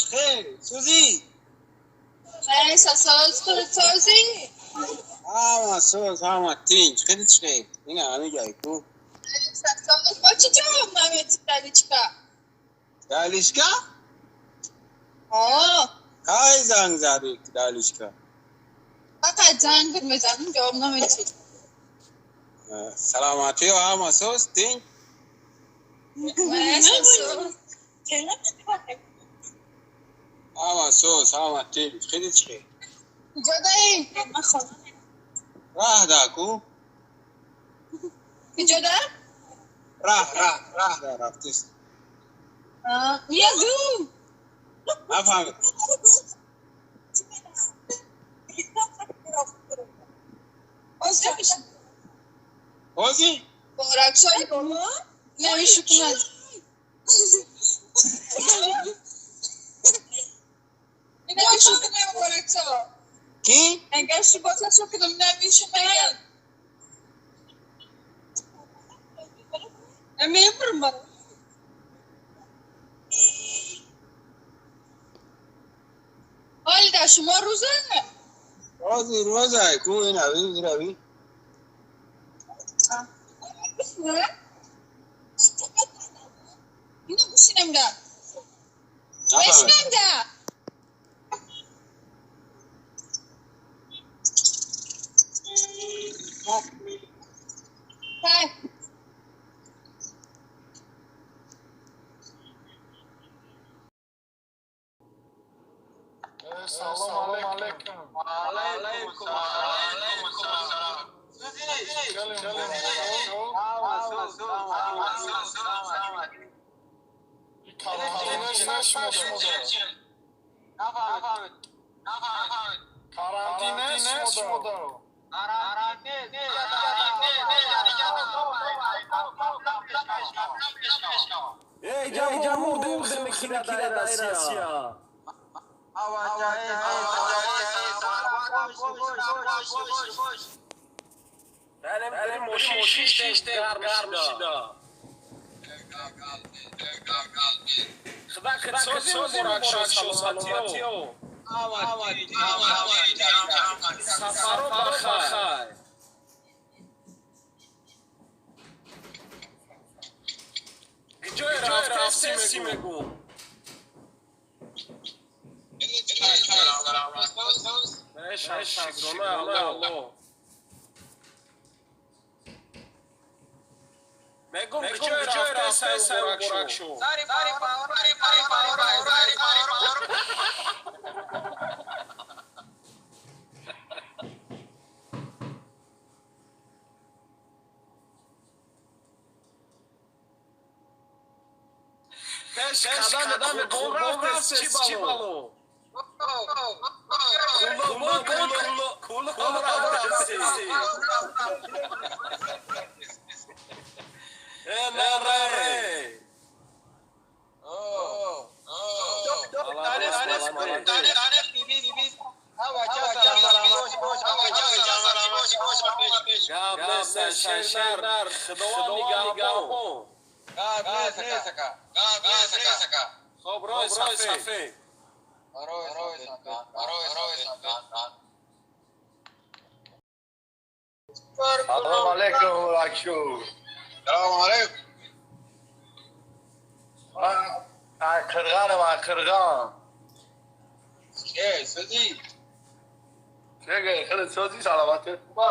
خیر سوزی ساز خود سازی همه تینج خیلی خیر این همه جایی کو ساز با چی جواب نمیتی دلیشکا آه زنگ زدی دلیشکا فقط زنگ بزنم جواب نمیتی سلامتی و همه سوز تینج همه سوز همه تینج خیلی خیر کجا داری؟ من خودم راه دا کو کجا دار؟ راه دا رفتیست یه دو نفهمید بازی؟ مبارکشوی نمیشه کنند نمیشه کنند مبارکشو کی؟ اگر شباتا شو کنم نمیشه کنند نمیبرم برم حالی در شما روزه بازی روزه کو این روی اینو بشینم ده بشینم ده های سلام علیکم. علیکم السلام میگم کجای رفته مبارکشو قدم قربان راست چی بالو کولو سلام علیکم مبارکشو. سلام علیکم من کرغان چه سوزی چه خیلی سوزی سلامتی خوبه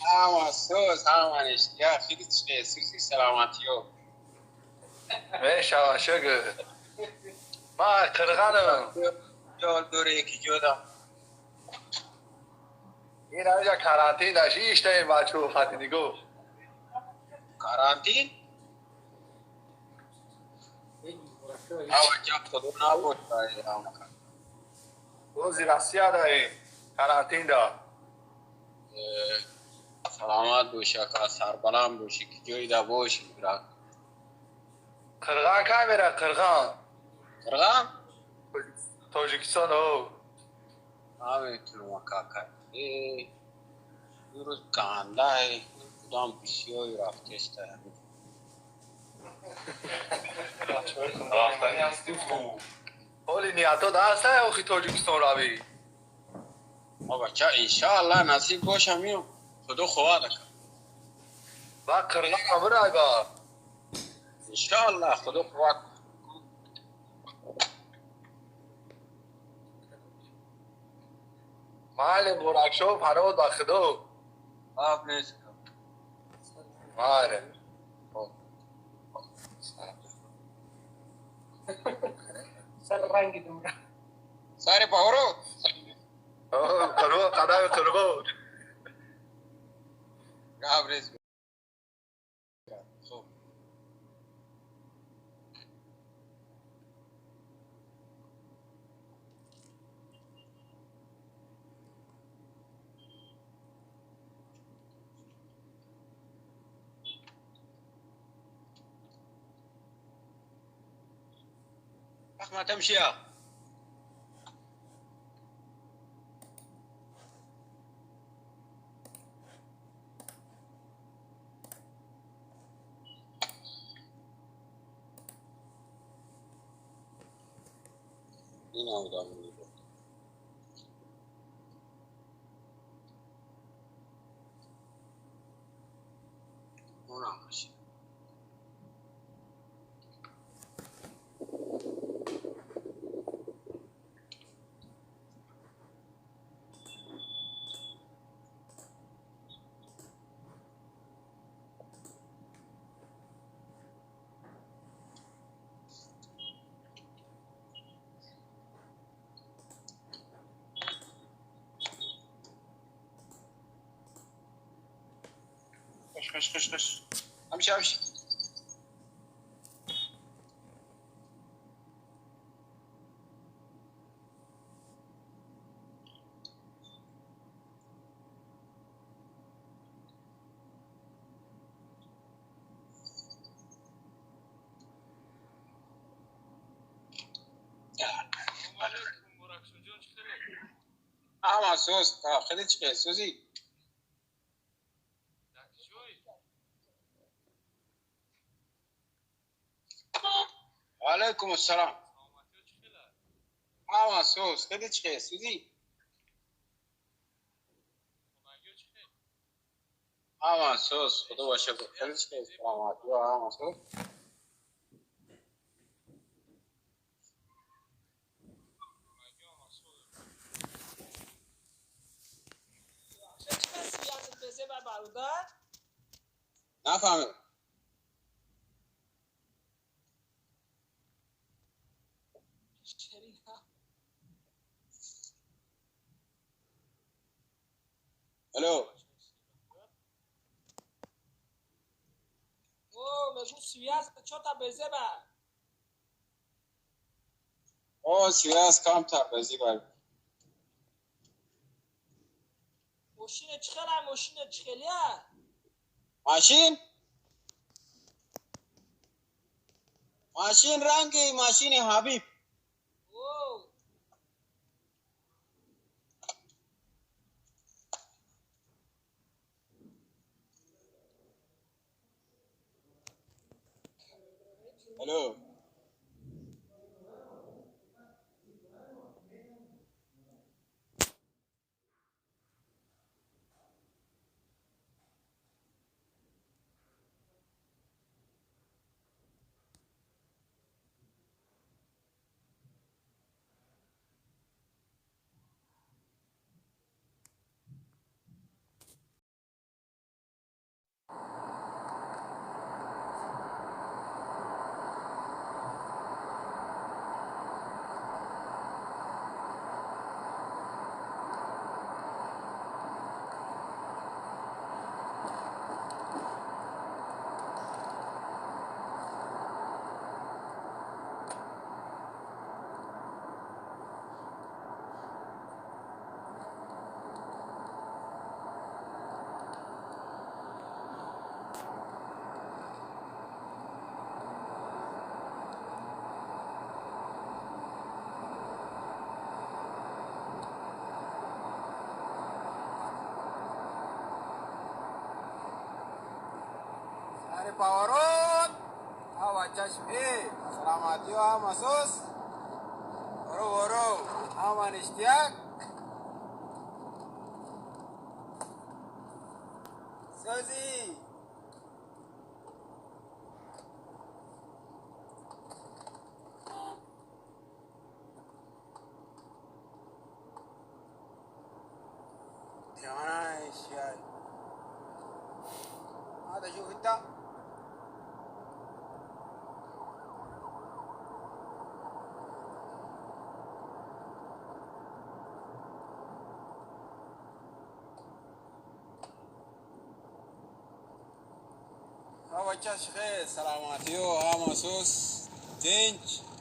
همه سوز همه اشتیا خیلی چه سوزی سلامتی و میشه شگه من کرغانم جال دوره یکی جدا این اینجا کرانتین داشت ایشته این بچه خاطی نگو کارانتین جا خودو نبود باید همکن روزی رسیه دایی کرانتین دا سلامت باشی که سربلند باشی که جایی دا باشی برا کرغان که میره کرغان تاجیکستان او نمیتونم اکاکر روز کانده های کدام بسیاری رفتشته رافتنی هستی خوب حالی نیاتا دست های اخی تاجیکستان روی بچه انشاءالله نصیب باشه میام خدا خواه دکم و قرغه قبر های با انشاءالله خدا خواه محل مبارکشو پرود با خدا آب نیست آره سر رنگی دوره ساری باورو قرغه قدم قرغه آب نیست خوب ما تمشي يا هنا ماشي خش امشي امشي اما سوز خیلی چیه سوزی وعلیکم السلام اما سوز خیلی چیه سوزی اما سوز خدا باشه خیلی چیه سلامتی و اما سوز نفهمم الو مشو سویاس چوتا بزه با او سیاس کم تر بزی بر ماشین چخلا ماشین چخلیا ماشین رنگی ماشین حبیب او الو Dari Pawarun, awak Chashmi, selamat juga Masus. ورو همان اشتياق سوزي كمان اشتياق هذا شوف انت هو جاش خير سلاماتيو ها مسوس تنج